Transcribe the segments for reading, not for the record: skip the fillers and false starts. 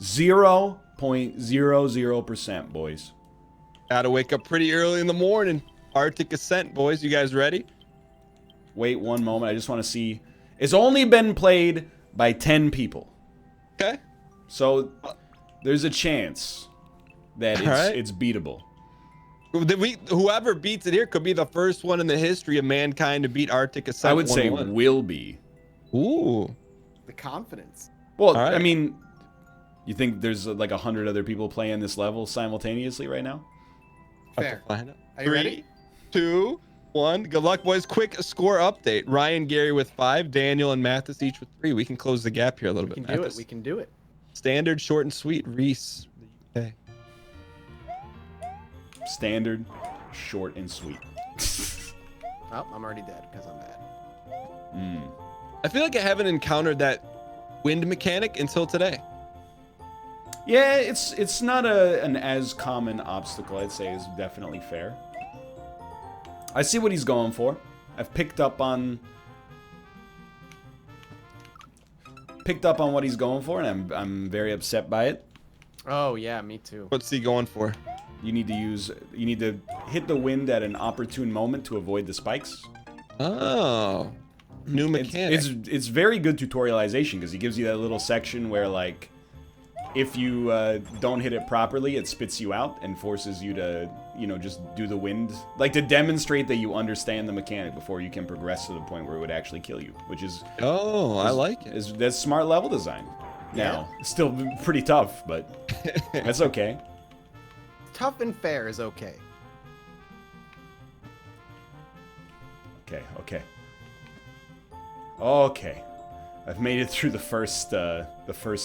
0.00%, boys. Gotta wake up pretty early in the morning. Arctic Ascent, boys. You guys ready? Wait one moment. I just want to see. It's only been played by 10 people. Okay. So there's a chance that it's beatable. Whoever beats it here could be the first one in the history of mankind to beat Arctic Ascent. I would say will be. Ooh. The confidence. Well, right. I mean, you think there's like 100 other people playing this level simultaneously right now? Fair. Are you 3, ready? 2, 1. Good luck, boys. Quick score update. Ryan, Gary with 5. Daniel and Mathas each with 3. We can close the gap here a little bit. We can do it. We can do it. Standard, short, and sweet. Reese. Okay. Standard, short, and sweet. Oh, I'm already dead because I'm bad. I feel like I haven't encountered that wind mechanic until today. Yeah, it's not an as common obstacle. I'd say is definitely fair. I see what he's going for. I've picked up on what he's going for, and I'm very upset by it. Oh yeah, me too. What's he going for? You need to hit the wind at an opportune moment to avoid the spikes. Oh, new mechanic. It's very good tutorialization because he gives you that little section where like if you don't hit it properly, it spits you out and forces you to just do the wind, like to demonstrate that you understand the mechanic before you can progress to the point where it would actually kill you, which is I like it. That's smart level design. Now, it's still pretty tough, but that's okay. Tough and fair is okay. Okay. I've made it through the first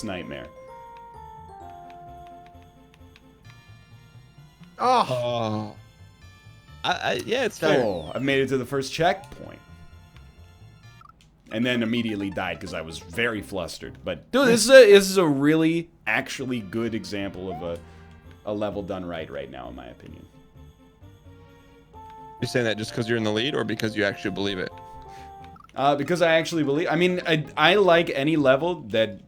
nightmare. Oh. Yeah, it's fair. Oh, I've made it to the first checkpoint. And then immediately died because I was very flustered. But dude, this is a really actually good example of a level done right now, in my opinion. You're saying that just because you're in the lead, or because you actually believe it? Because I actually believe. I mean, I like any level that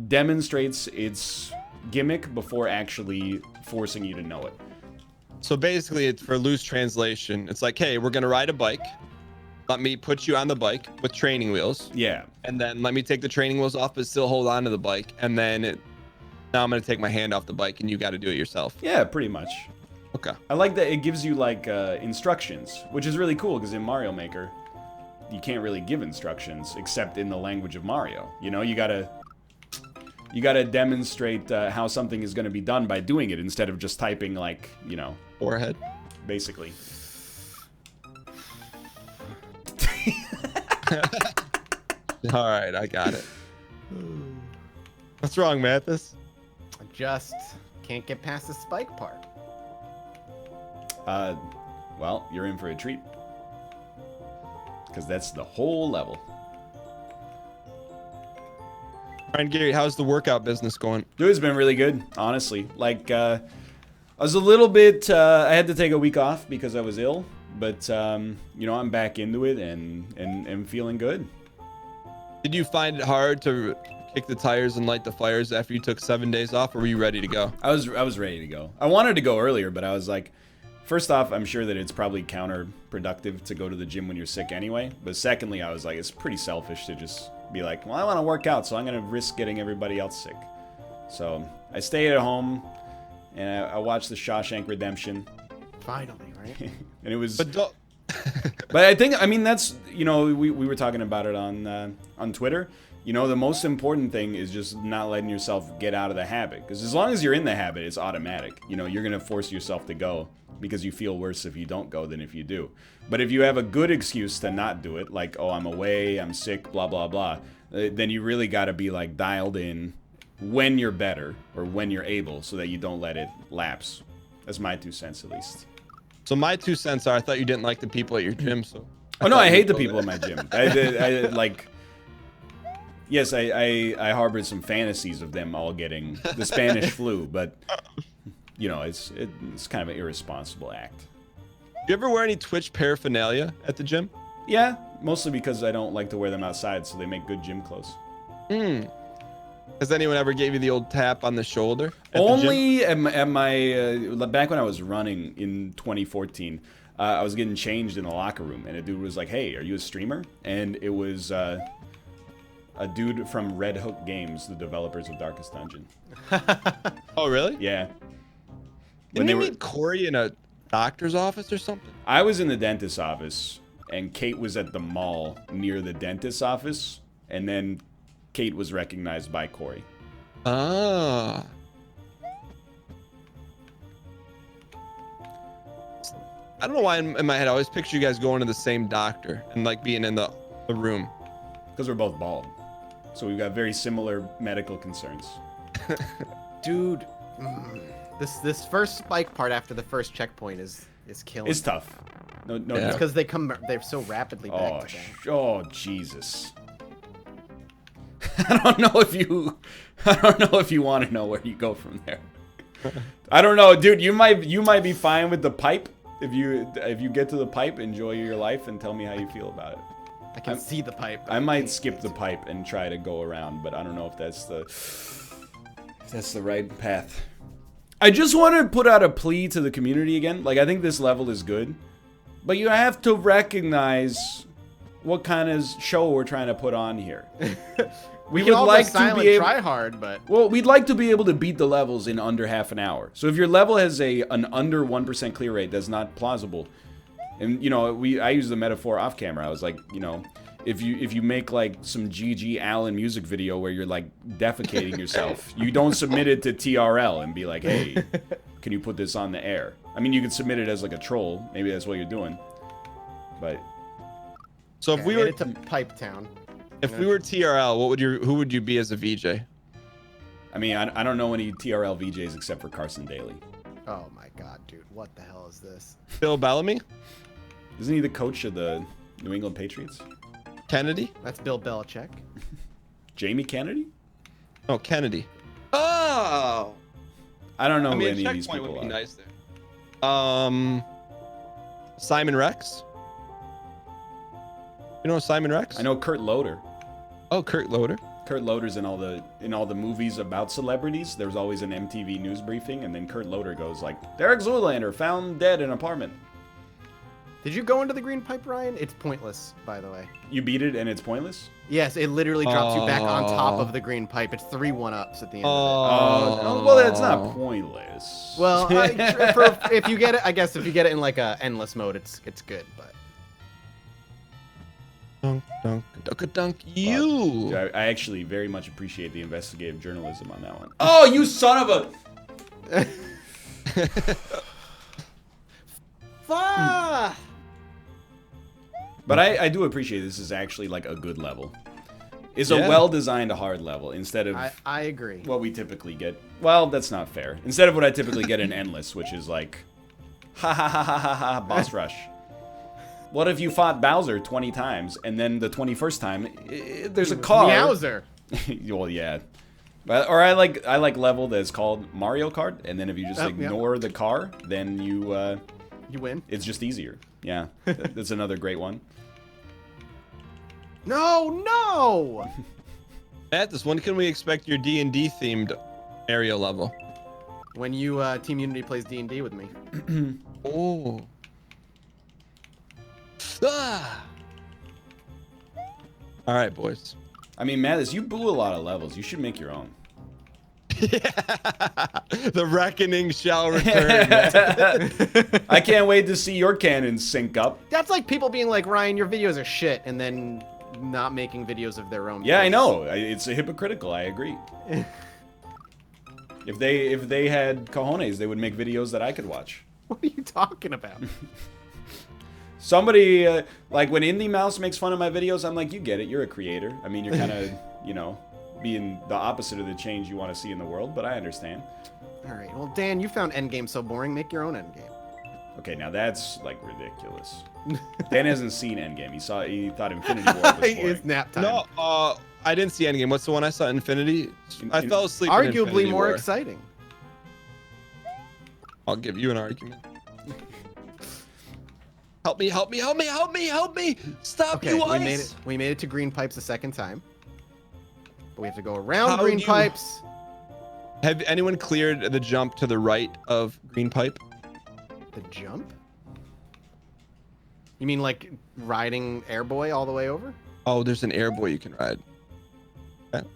demonstrates its gimmick before actually forcing you to know it. So basically, it's for loose translation. It's like, hey, we're gonna ride a bike. Let me put you on the bike with training wheels. Yeah. And then let me take the training wheels off, but still hold on to the bike. And then now I'm gonna take my hand off the bike, and you got to do it yourself. Yeah, pretty much. Okay. I like that it gives you like instructions, which is really cool because in Mario Maker, you can't really give instructions except in the language of Mario. You gotta demonstrate how something is going to be done by doing it instead of just typing like forehead, basically. All right, I got it. What's wrong, Mathas? I just can't get past the spike part. Well, you're in for a treat. Because that's the whole level. All right, Gary, how's the workout business going? Dude, it's been really good, honestly. Like, I was a little bit, I had to take a week off because I was ill. But, I'm back into it and feeling good. Did you find it hard to kick the tires and light the fires after you took 7 days off, or were you ready to go? I was ready to go. I wanted to go earlier, but I was like, first off, I'm sure that it's probably counterproductive to go to the gym when you're sick anyway. But secondly, I was like, it's pretty selfish to just be like, well, I want to work out, so I'm going to risk getting everybody else sick. So I stayed at home, and I watched the Shawshank Redemption. Finally, right? And it was... But I mean, that's, we were talking about it on Twitter. The most important thing is just not letting yourself get out of the habit. Because as long as you're in the habit, it's automatic. You're going to force yourself to go because you feel worse if you don't go than if you do. But if you have a good excuse to not do it, like, oh, I'm away, I'm sick, blah, blah, blah, then you really got to be, like, dialed in when you're better or when you're able so that you don't let it lapse. That's my 2 cents, at least. So my 2 cents are, I thought you didn't like the people at your gym, so... Oh, no, I hate the people at my gym. Yes, I harbored some fantasies of them all getting the Spanish flu, but, it's kind of an irresponsible act. You ever wear any Twitch paraphernalia at the gym? Yeah, mostly because I don't like to wear them outside, so they make good gym clothes. Has anyone ever gave you the old tap on the shoulder? At the gym? Only at my back when I was running in 2014, I was getting changed in the locker room, and a dude was like, "Hey, are you a streamer?" And it was a dude from Red Hook Games, the developers of Darkest Dungeon. Oh, really? Yeah. Didn't you meet Corey in a doctor's office or something? I was in the dentist's office, and Kate was at the mall near the dentist's office, and then Kate was recognized by Corey. Ah. I don't know why in my head I always picture you guys going to the same doctor and like being in the room. Because we're both bald. So we've got very similar medical concerns. Dude, this first spike part after the first checkpoint is killing. It's tough. No, Yeah. It's doubt. because they're so rapidly back to back. Oh, Jesus. I don't know if you want to know where you go from there. I don't know, dude. You might be fine with the pipe. If you get to the pipe, enjoy your life and tell me how you feel about it. I can see the pipe. I might skip the pipe and try to go around, but I don't know if that's the right path. I just want to put out a plea to the community again. Like, I think this level is good, but you have to recognize what kind of show we're trying to put on here. We would like to be able try hard, but well, we'd like to be able to beat the levels in under half an hour. So if your level has an under 1% clear rate, that's not plausible. And you know, I use the metaphor off camera. I was like, you know, if you make like some GG Allen music video where you're like defecating yourself, you don't submit it to TRL and be like, hey, can you put this on the air? I mean, you can submit it as like a troll. Maybe that's what you're doing. But So if we were to Pipe Town. if we were TRL, who would you be as a VJ? I mean, I don't know any TRL VJs except for Carson Daly. Oh my god, dude, what the hell is this? Bill Bellamy? Isn't he the coach of the New England Patriots? Kennedy? That's Bill Belichick. Jamie Kennedy? Oh, Kennedy. Oh! I don't know I who mean, any of these checkpoint people would be are. nice there. Simon Rex? You know Simon Rex? I know Kurt Loder. Oh, Kurt Loder. Kurt Loder's in all the movies about celebrities. There's always an MTV news briefing, and then Kurt Loder goes like, Derek Zoolander found dead in an apartment. Did you go into the green pipe, Ryan? It's pointless, by the way. You beat it and it's pointless? Yes, it literally drops you back on top Oh. of the green pipe. It's 3 1-ups at the end Oh, well, that's not pointless. of it. Well, if you get it, I guess if you get it in like a endless mode, it's good. But Dunk, dunk, dunk, dunk, Dude, you. I actually very much appreciate the investigative journalism on that one. Oh, you son of a... fuck! But I do appreciate this is actually like a good level. It's Yeah. a well-designed hard level instead of I agree. what we typically get. Well, that's not fair. Instead of what I typically get in Endless, which is like, ha ha ha ha ha ha, boss rush. What if you fought Bowser 20 times and then the 21st time there's a car? Meowser. Well, yeah. But, or I like level that's called Mario Kart, and then if you just ignore the car, then you win. it's just easier. Yeah, that's another great one. No! Mathas, when can we expect your D&D themed area level? When you Team Unity plays D&D with me. Oh. Ah. All right, boys. I mean, Mathas, you blew a lot of levels. You should make your own. The reckoning shall return. I can't wait to see your cannons sync up. That's like people being like, Ryan, your videos are shit, and then not making videos of their own. Yeah, I videos. know. It's hypocritical. I agree. If they had cojones, they would make videos that I could watch. What are you talking about? Somebody, like when Indie Mouse makes fun of my videos, I'm like, you get it. You're a creator. I mean, you're kind of, you know, being the opposite of the change you want to see in the world, but I understand. All right. Well, Dan, you found Endgame so boring. Make your own Endgame. Okay, now that's like ridiculous. Dan hasn't seen Endgame. He thought Infinity War was boring. It's nap time. No, I didn't see Endgame. What's the one I saw? Infinity. I fell asleep. in Arguably Infinity more War. exciting. I'll give you an argument. Help me! Help me! Help me! Help me! Help me! Stop Okay, you, we ice! made it to green pipes a second time. But we have to go around How green do you- pipes. Have anyone cleared the jump to the right of green pipe? The jump? You mean like riding Airboy all the way over? Oh, there's an airboy you can ride. Okay.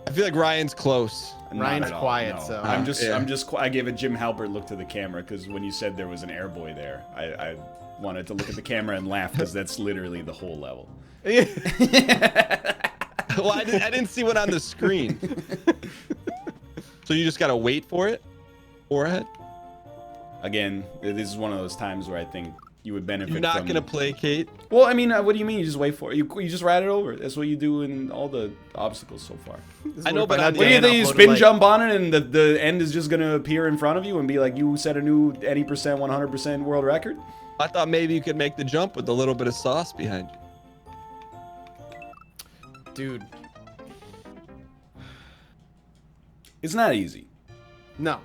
I feel like Ryan's close. Not Ryan's at all, quiet, no. so- I gave a Jim Halpert look to the camera because when you said there was an airboy there, I wanted to look at the camera and laugh because that's literally the whole level. Well, I didn't see one on the screen. So you just gotta wait for it? Forehead? Again, this is one of those times where I think you would benefit You're not from... gonna placate? Well, I mean, what do you mean you just wait for it? You just ride it over. That's what you do in all the obstacles so far. I know, but I What do you think? You spin jump on it and the end is just going to appear in front of you and be like, you set a new any percent, 100% world record? I thought maybe you could make the jump with a little bit of sauce behind you. Dude, It's not easy. no.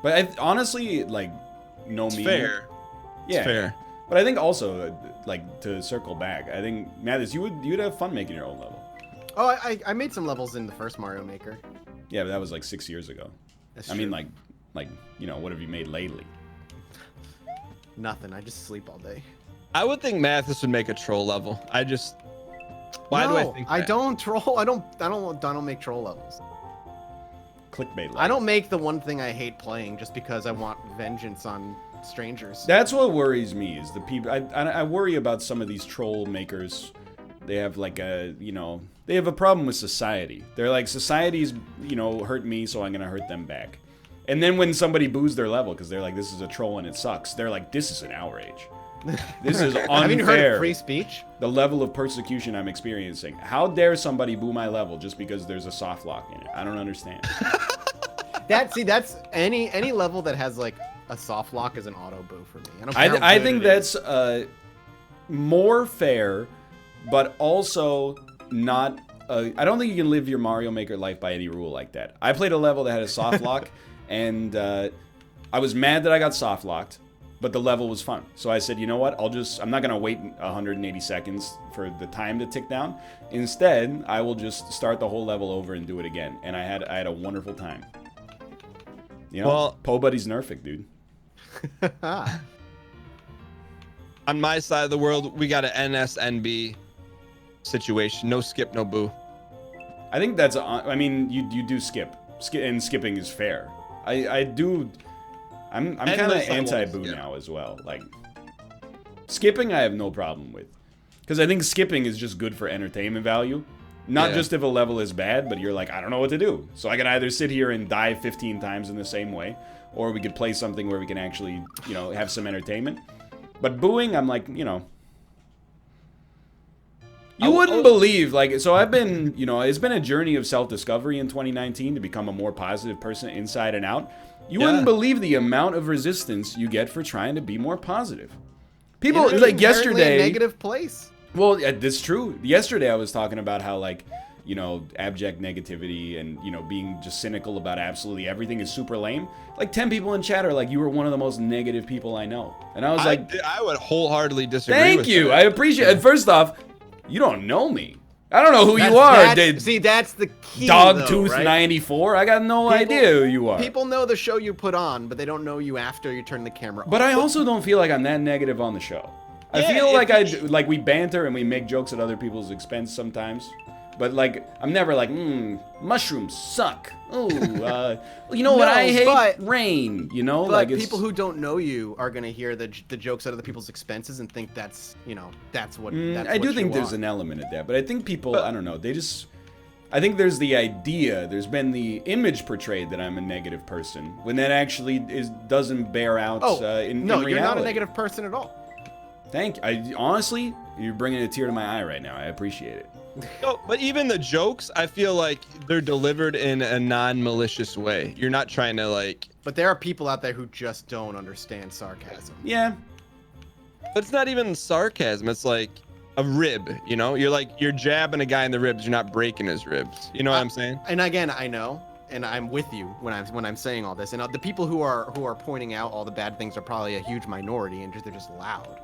But honestly, like, no It's me. fair. Yeah. It's fair. But I think also, like, to circle back, I think, Mathas, you'd have fun making your own level. Oh, I made some levels in the first Mario Maker. Yeah, but that was like 6 years ago. That's I mean, true. like, you know, what have you made lately? Nothing. I just sleep all day. I would think Mathas would make a troll level. Why do I think I that? don't troll. I don't make troll levels. Clickbait level. I don't make the one thing I hate playing just because I want vengeance on strangers. That's what worries me, is the people... I worry about some of these troll makers. They have, like, they have a problem with society. They're like, society's, hurt me, so I'm gonna hurt them back. And then when somebody boos their level, because they're like, this is a troll and it sucks, they're like, this is an outrage. This is unfair. Haven't you heard of free speech? The level of persecution I'm experiencing. How dare somebody boo my level just because there's a soft lock in it? I don't understand. That's any level that has like a soft lock is an auto boo for me. I don't care how I good think it is. that's more fair, but also not. I don't think you can live your Mario Maker life by any rule like that. I played a level that had a soft lock, and I was mad that I got soft locked, but the level was fun. So I said, you know what? I'm not gonna wait 180 seconds for the time to tick down. Instead, I will just start the whole level over and do it again. And I had a wonderful time. You know, Well, Po Buddy's Nerfic, dude. On my side of the world, we got an NSNB situation. No skip, no boo. I think that's. I mean, you do skip, and skipping is fair. I do. I'm kind of Unless I anti-boo won't skip. now as well. Like, skipping, I have no problem with, because I think skipping is just good for entertainment value. Not Yeah. just if a level is bad, but you're like, I don't know what to do. So I can either sit here and die 15 times in the same way, or we could play something where we can actually, have some entertainment. But booing, I'm like, You wouldn't believe, like, so I've been, it's been a journey of self-discovery in 2019 to become a more positive person inside and out. You Yeah. wouldn't believe the amount of resistance you get for trying to be more positive. People, It's like, inherently a yesterday... negative place. Well, that's true. Yesterday I was talking about how, like, abject negativity and, being just cynical about absolutely everything is super lame. Like, 10 people in chat are like, you were one of the most negative people I know. And I was like, I would wholeheartedly disagree thank with you. that. I appreciate it. First off, you don't know me. I don't know who you See, that's the key. Dogtooth though, right? 94. I got no idea who you are. People know the show you put on, but they don't know you after you turn the camera But off. I also don't feel like I'm that negative on the show. I Yeah, feel like we banter and we make jokes at other people's expense sometimes. But, like, I'm never like, mushrooms suck. Ooh, you know what No, I hate? but- Rain, But like it's... people who don't know you are gonna hear the jokes at other people's expenses and think that's that's what. That's I do what think you there's want. an element of that, but I think people, I don't know, I think there's the idea, there's been the image portrayed that I'm a negative person, when that actually doesn't bear out in no, reality. you're not a negative person at all. Honestly, you're bringing a tear to my eye right now. I appreciate it. No, but even the jokes, I feel like they're delivered in a non-malicious way. You're not trying to like. But there are people out there who just don't understand sarcasm. Yeah. But it's not even sarcasm. It's like a rib. You're jabbing a guy in the ribs. You're not breaking his ribs. You know what I'm saying? And again, I know, and I'm with you when I'm saying all this. And the people who are pointing out all the bad things are probably a huge minority, and they're just loud.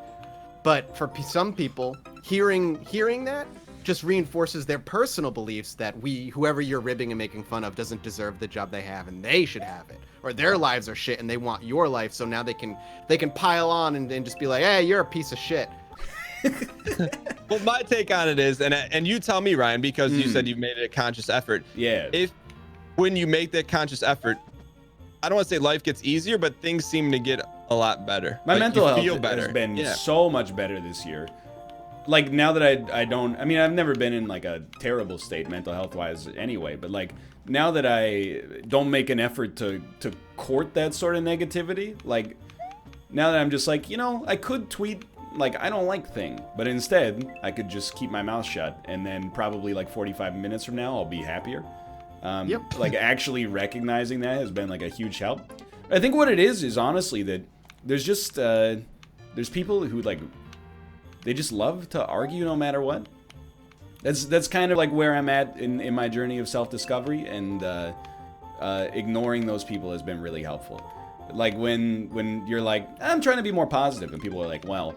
But for some people, hearing that just reinforces their personal beliefs that whoever you're ribbing and making fun of doesn't deserve the job they have and they should have it, or their lives are shit and they want your life, so now they can pile on and just be like, hey, you're a piece of shit. Well, my take on it is, and you tell me, Ryan, because you said you've made it a conscious effort. Yeah. When you make that conscious effort, I don't want to say life gets easier, but things seem to get a lot better. My mental health feel better. has been so much better this year. Like, now that I don't, I mean, I've never been in like a terrible state mental health wise anyway, but like now that I don't make an effort to court that sort of negativity, like now that I'm just like, I could tweet like I don't like thing, but instead I could just keep my mouth shut, and then probably like 45 minutes from now I'll be happier. Yep. Like actually recognizing that has been like a huge help. I think what it is honestly that there's just there's people who like they just love to argue no matter what. That's kind of like where I'm at in my journey of self-discovery, and ignoring those people has been really helpful. Like when you're like, I'm trying to be more positive, and people are like, well,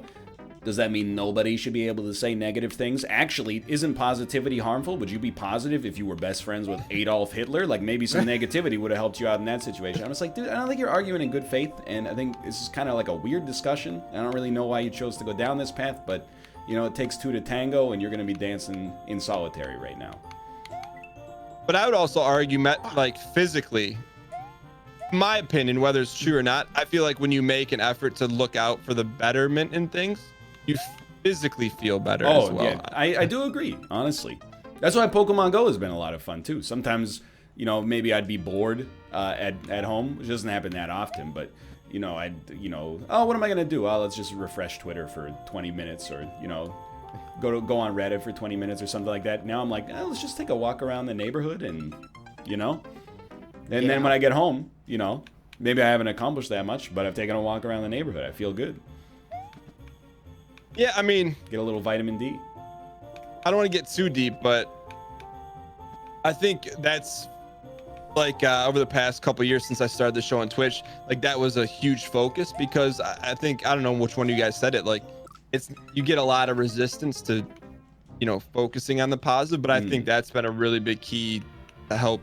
does that mean nobody should be able to say negative things? Actually, isn't positivity harmful? Would you be positive if you were best friends with Adolf Hitler? Like, maybe some negativity would have helped you out in that situation. I was like, dude, I don't think you're arguing in good faith, and I think this is kind of like a weird discussion. I don't really know why you chose to go down this path, but, it takes two to tango, and you're going to be dancing in solitary right now. But I would also argue, like, physically, my opinion, whether it's true or not, I feel like when you make an effort to look out for the betterment in things, you physically feel better as well. Yeah, I do agree, honestly. That's why Pokemon Go has been a lot of fun too. Sometimes, maybe I'd be bored at home, which doesn't happen that often, but oh, what am I gonna do? Oh, let's just refresh Twitter for 20 minutes, or go on Reddit for 20 minutes or something like that. Now I'm like, let's just take a walk around the neighborhood, and then when I get home, maybe I haven't accomplished that much, but I've taken a walk around the neighborhood. I feel good. Yeah, I mean, get a little vitamin D. I don't want to get too deep, but I think that's like over the past couple years since I started the show on Twitch, like that was a huge focus, because I think, I don't know which one of you guys said it, like you get a lot of resistance to, focusing on the positive, but I think that's been a really big key to help,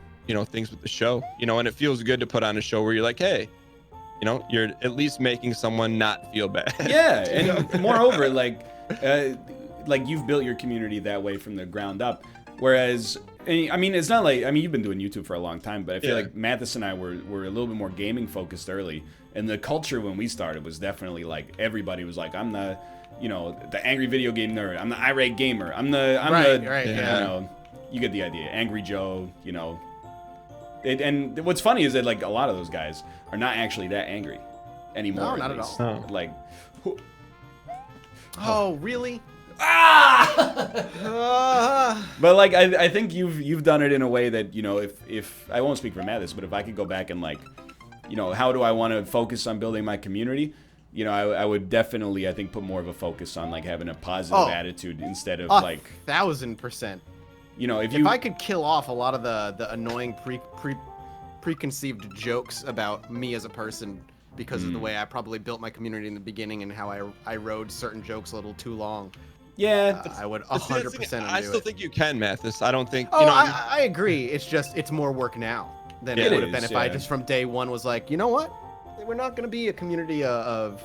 things with the show, and it feels good to put on a show where you're like, hey, you're at least making someone not feel bad. Yeah, and moreover, like you've built your community that way from the ground up. Whereas, I mean, it's not like, you've been doing YouTube for a long time, but I feel like Mathas and I were a little bit more gaming focused early. And the culture when we started was definitely like, everybody was like, I'm the, the angry video game nerd. I'm the irate gamer. I'm the, you get the idea. Angry Joe, and what's funny is that like a lot of those guys are not actually that angry anymore. No, not at all. No. Like, oh, really? But like I think you've done it in a way that if I won't speak for Mathas, but if I could go back and like how do I want to focus on building my community, I would definitely, I think, put more of a focus on like having a positive attitude instead of like 1,000%. If I could kill off a lot of the annoying preconceived jokes about me as a person because of the way I probably built my community in the beginning and how I rode certain jokes a little too long. Yeah, I would 100% undo I still think you can, Mathas. I don't think. I agree. It's just it's more work now than it would have been if I just from day one was like, you know what, we're not going to be a community of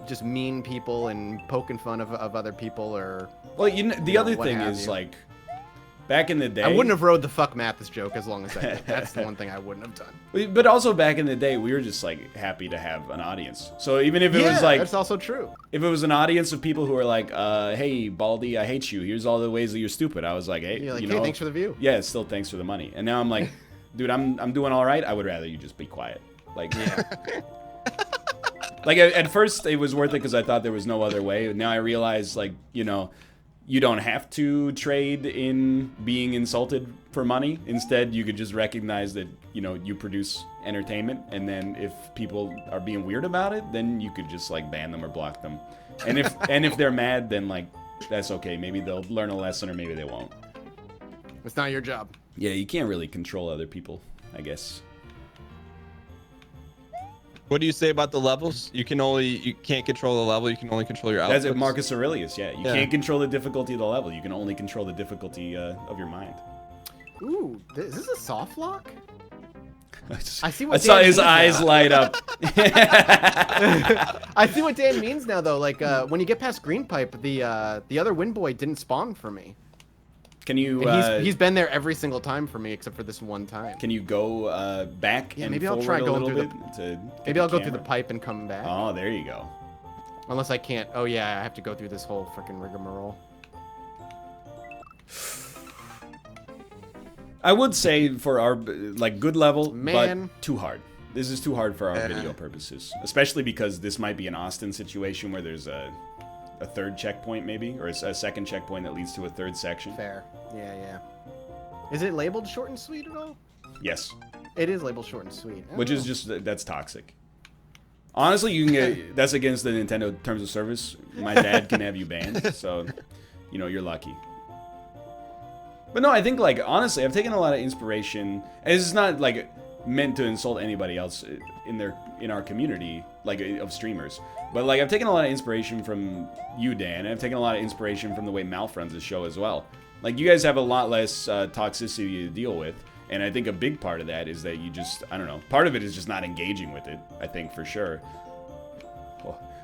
just mean people and poking fun of other people or. Well, the other thing is like. Back in the day, I wouldn't have rode the fuck Mathas joke as long as I did. That's the one thing I wouldn't have done. But also back in the day, we were just like happy to have an audience. So even if it was like, that's also true. If it was an audience of people who were like, "Hey, Baldy, I hate you. Here's all the ways that you're stupid," I was like, "Hey, hey, thanks for the view." Yeah, still thanks for the money. And now I'm like, dude, I'm doing all right. I would rather you just be quiet. Like, like at first it was worth it because I thought there was no other way. Now I realize, like, you don't have to trade in being insulted for money. Instead, you could just recognize that, you produce entertainment. And then if people are being weird about it, then you could just like ban them or block them. And if they're mad, then like, that's okay. Maybe they'll learn a lesson or maybe they won't. It's not your job. Yeah, you can't really control other people, I guess. What do you say about the levels? You can't control the level. You can only control your outputs. That's it, Marcus Aurelius. Yeah, you Yeah. can't control the difficulty of the level. You can only control the difficulty of your mind. Ooh, is this a soft lock? I see I what saw Dan his means eyes now. light up. I see what Dan means now, though. Like when you get past green pipe, the other wind boy didn't spawn for me. Can you? And he's been there every single time for me, except for this one time. Can you go back and maybe I'll forward try a going little through bit to get Maybe I'll go through the camera? pipe and come back. Oh, there you go. Unless I can't. Oh yeah, I have to go through this whole freaking rigmarole. I would say for our like good level, Man. but too hard. This is too hard for our video purposes, especially because this might be an Austin situation where there's a third checkpoint maybe, or a second checkpoint that leads to a third section. Fair. Yeah. Is it labeled short and sweet at all? Yes, It is labeled short and sweet. which is just that's toxic. Honestly, you can get that's against the Nintendo terms of service. My dad can have you banned, so you know you're lucky. But no, I think like honestly, I've taken a lot of inspiration. And this is not like meant to insult anybody else in our community, like of streamers. But like I've taken a lot of inspiration from you, Dan, and I've taken a lot of inspiration from the way Malf runs his show as well. Like you guys have a lot less toxicity to deal with, and I think a big part of that is that you just I don't know. Part of it is just not engaging with it. I think for sure.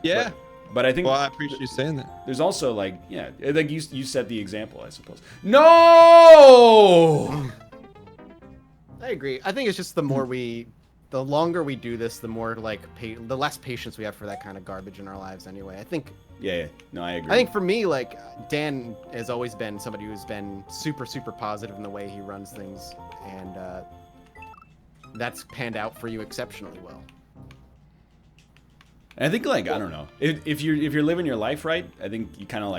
Yeah. But I think Well, I appreciate you saying that. there's also like like you set the example, I suppose. No. I agree. I think it's just the longer we do this, the more like the less patience we have for that kind of garbage in our lives. Anyway, I think. Yeah. No, I agree. I think for me, like Dan has always been somebody who's been super, super positive in the way he runs things, and that's panned out for you exceptionally well. I think like I don't know if you're living your life right, I think you kind of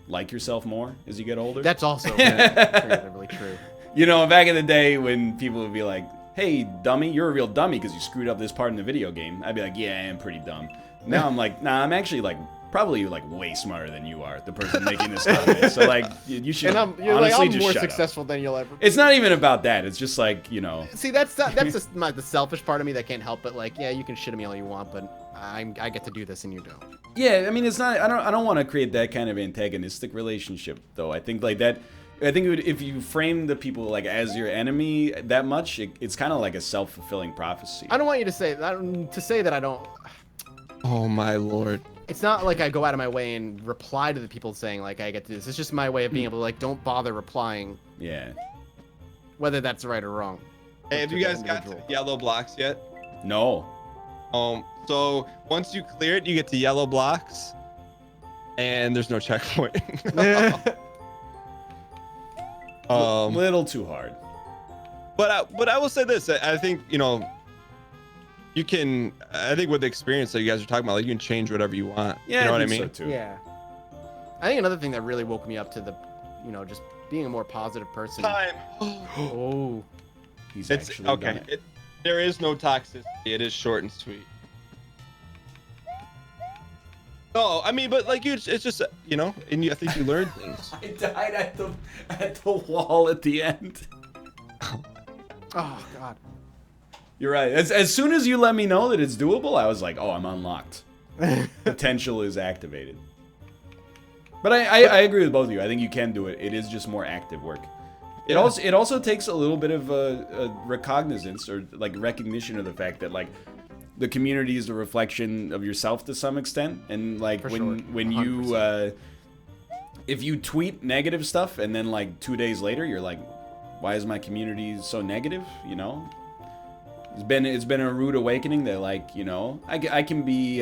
like yourself more as you get older. That's also really true. You know, back in the day when people would be like, "Hey, dummy, you're a real dummy because you screwed up this part in the video game," I'd be like, "Yeah, I am pretty dumb." Now I'm like, "Nah, I'm actually like probably like way smarter than you are, the person making this comment." So like, you should And you're honestly like, I'm just more shut successful up. than you'll ever. It's not even about that. It's just like See, that's just the selfish part of me that can't help but like, yeah, you can shit at me all you want, but I get to do this and you don't. Yeah, I mean, it's not. I don't want to create that kind of antagonistic relationship, though. I think like that. I think if you frame the people like as your enemy that much, it's kind of like a self-fulfilling prophecy. I don't want you to say that I don't. Oh my lord. It's not like I go out of my way and reply to the people saying like I get to do this. It's just my way of being able to like don't bother replying, Yeah. whether that's right or wrong. Hey, have To you the guys got to individual. yellow blocks yet? No. So once you clear it, you get to yellow blocks, and there's no checkpoint. Little too hard. But I will say this: I think you can. I think with the experience that you guys are talking about, like you can change whatever you want. Yeah, you know what I think mean? So too. Yeah. I think another thing that really woke me up to the, just being a more positive person. Time. Oh. He's It's actually okay. done it. There is no toxicity. It is short and sweet. No, I mean, but like it's just and I think you learn things. I died at the wall at the end. Oh God. You're right. As soon as you let me know that it's doable, I was like, oh, I'm unlocked. Potential is activated. But I agree with both of you. I think you can do it. It is just more active work. It also takes a little bit of a recognizance or like recognition of the fact that like the community is a reflection of yourself to some extent, and like For when sure. you if you tweet negative stuff and then like 2 days later you're like, why is my community so negative? It's been a rude awakening that like I can be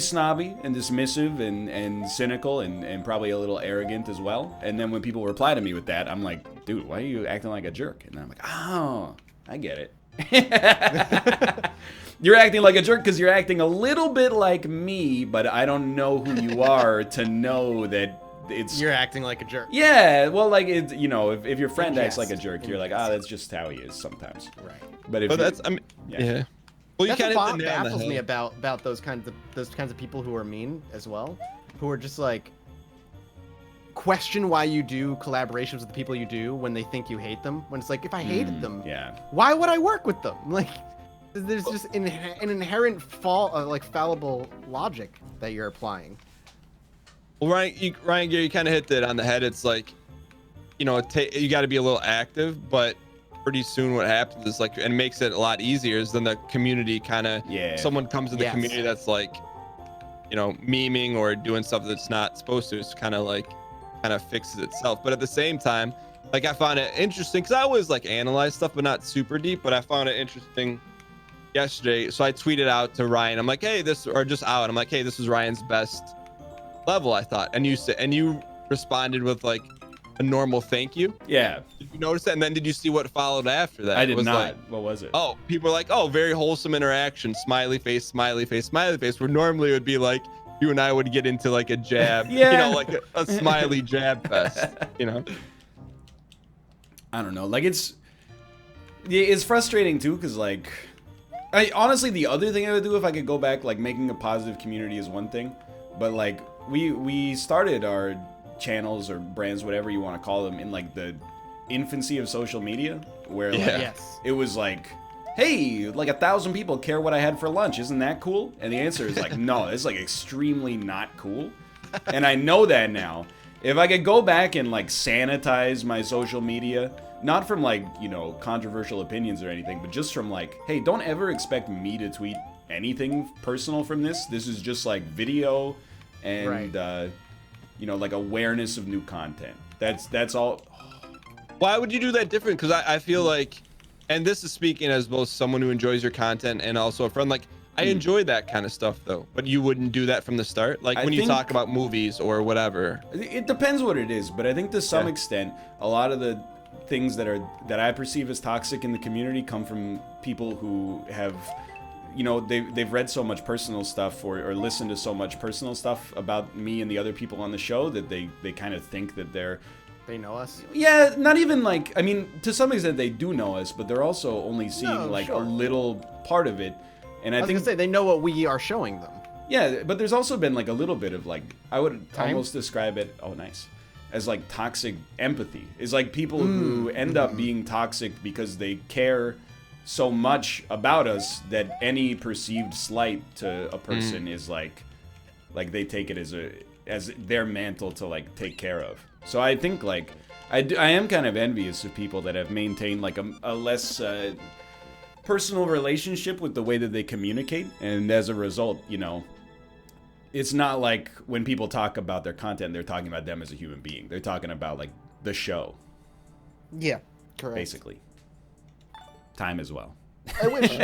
snobby and dismissive and cynical and probably a little arrogant as well. And then when people reply to me with that, I'm like, dude, why are you acting like a jerk? And then I'm like, oh, I get it. You're acting like a jerk because you're acting a little bit like me, but I don't know who you are to know that You're acting like a jerk. Yeah, well, like if your friend acts like a jest. jerk, you're like, that's just how he is sometimes. Right. But if But that's yeah. Well, you That's kind what of hit the nail on the baffles me head. about those kinds of people who are mean as well, who are just like question why you do collaborations with the people you do when they think you hate them. When it's like, if I hated them, yeah. why would I work with them? Like, There's just an inherent fallible logic that you're applying. Well, Ryan Gear, you kind of hit that on the head. It's like, you know, you got to be a little active, but pretty soon what happens is like, and it makes it a lot easier is then the community kind of, someone comes in the community that's like, you know, memeing or doing stuff that's not supposed to. It's kind of fixes itself. But at the same time, like I found it interesting because I always like analyze stuff, but not super deep. But I found it interesting yesterday. So I tweeted out to Ryan. I'm like, hey, this, or just out. I'm like, hey, this was Ryan's best level, I thought. And you responded with like a normal thank you. Yeah. Did you notice that? And then did you see what followed after that? I did not. Like, what was it? Oh, people are like, oh, very wholesome interaction. Smiley face, smiley face, smiley face. Where normally it would be like you and I would get into like a jab, you know, like a smiley jab fest, you know? I don't know. Like it's frustrating too, because like, honestly, the other thing I would do if I could go back, like making a positive community is one thing, but like we started our channels or brands, whatever you want to call them, in like the infancy of social media, where like it was like, hey, like 1,000 people care what I had for lunch, isn't that cool? And the answer is like, no, it's like extremely not cool. And I know that now. If I could go back and like sanitize my social media, not from like, you know, controversial opinions or anything, but just from like, hey, don't ever expect me to tweet anything personal from this. This is just like video and you know, like awareness of new content. That's all. Why would you do that different? Because I feel like, and this is speaking as both someone who enjoys your content and also a friend, like I enjoy that kind of stuff though, but you wouldn't do that from the start? Like when you talk about movies or whatever. It depends what it is, but I think to some extent, a lot of the things that I perceive as toxic in the community come from people who have, you know, they've read so much personal stuff or listened to so much personal stuff about me and the other people on the show that they kind of think that they know us. Yeah, not even like, I mean, to some extent they do know us, but they're also only seeing a little part of it. And I was gonna say they know what we are showing them. Yeah, but there's also been like a little bit of like, I would almost describe it, as like toxic empathy. Is like people who end up being toxic because they care so much about us that any perceived slight to a person is like they take it as their mantle to like take care of. So I think like I am kind of envious of people that have maintained like a less personal relationship with the way that they communicate, and as a result, you know, it's not like when people talk about their content, they're talking about them as a human being. They're talking about like the show. Yeah, correct. Basically. Time as well. I wish.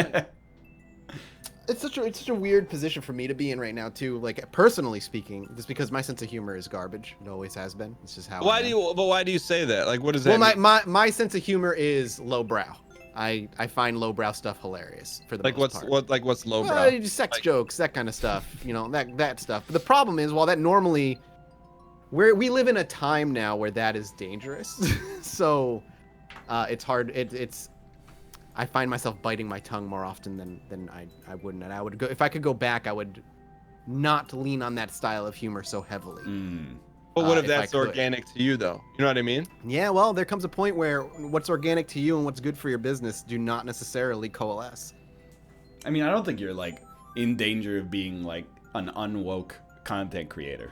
It's such a weird position for me to be in right now too. Like personally speaking, just because my sense of humor is garbage. It always has been. It's just how. Why do you say that? Like, what does that mean? My sense of humor is lowbrow. I find lowbrow stuff hilarious for the most part. What's lowbrow? Sex jokes, that kind of stuff. You know, that stuff. But the problem is, while that normally, we live in a time now where that is dangerous. So, it's hard. I find myself biting my tongue more often than I wouldn't. And I would go, if I could go back, I would not lean on that style of humor so heavily. But what if that's organic to you, though? You know what I mean? Yeah, well, there comes a point where what's organic to you and what's good for your business do not necessarily coalesce. I mean, I don't think you're, like, in danger of being, like, an unwoke content creator.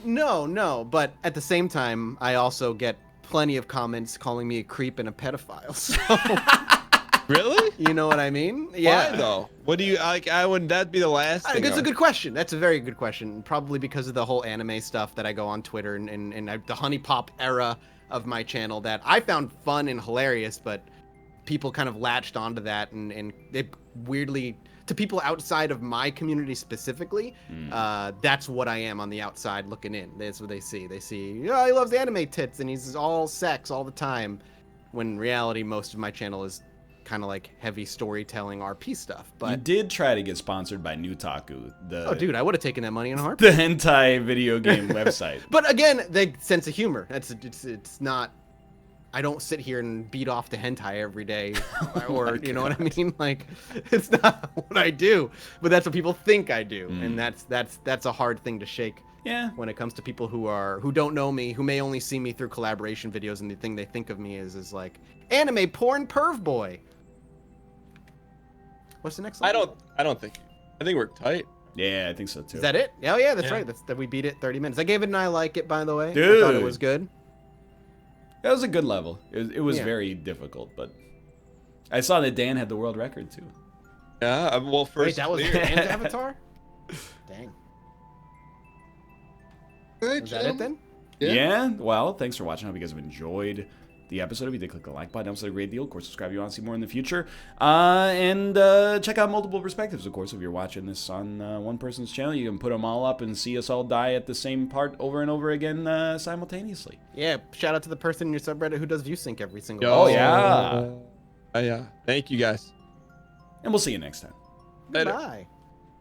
No, but at the same time, I also get plenty of comments calling me a creep and a pedophile, so... Really? You know what I mean? Yeah. Why though? What do you like? Wouldn't that be the last thing? That's a good question. That's a very good question. Probably because of the whole anime stuff that I go on Twitter and the Honey Pop era of my channel that I found fun and hilarious, but people kind of latched onto that and they weirdly, to people outside of my community specifically, that's what I am on the outside looking in. That's what they see. They see, oh, he loves anime tits and he's all sex all the time. When in reality, most of my channel is kind of like heavy storytelling RP stuff. But you did try to get sponsored by Newtaku. Oh, dude, I would have taken that money in a heartbeat. The hentai video game website. But again, the sense of humor. It's not. I don't sit here and beat off the hentai every day, or you know what I mean. Like, it's not what I do. But that's what people think I do, and that's a hard thing to shake. Yeah. When it comes to people who don't know me, who may only see me through collaboration videos, and the thing they think of me is like anime porn perv boy. What's the next I level? don't think. I think we're tight. Yeah, I think so too. Is that it? Oh yeah, that's Yeah. right. That we beat it 30 minutes. I gave it an I like it, by the way. I Dude. thought it was good. That was a good level. It was Yeah. very difficult, but I saw that Dan had the world record too. Yeah. Well, first. Wait, that was clear. Dan's avatar? Dang. Good, Is that it then? Yeah. Well, thanks for watching. I hope you guys have enjoyed the episode. If you did, click the like button. That was a great deal. Of course, subscribe if you want to see more in the future. And check out multiple perspectives, of course. If you're watching this on one person's channel, you can put them all up and see us all die at the same part over and over again simultaneously. Yeah. Shout out to the person in your subreddit who does view sync every single Oh, day. yeah. Yeah. Thank you guys. And we'll see you next time. Later. Goodbye.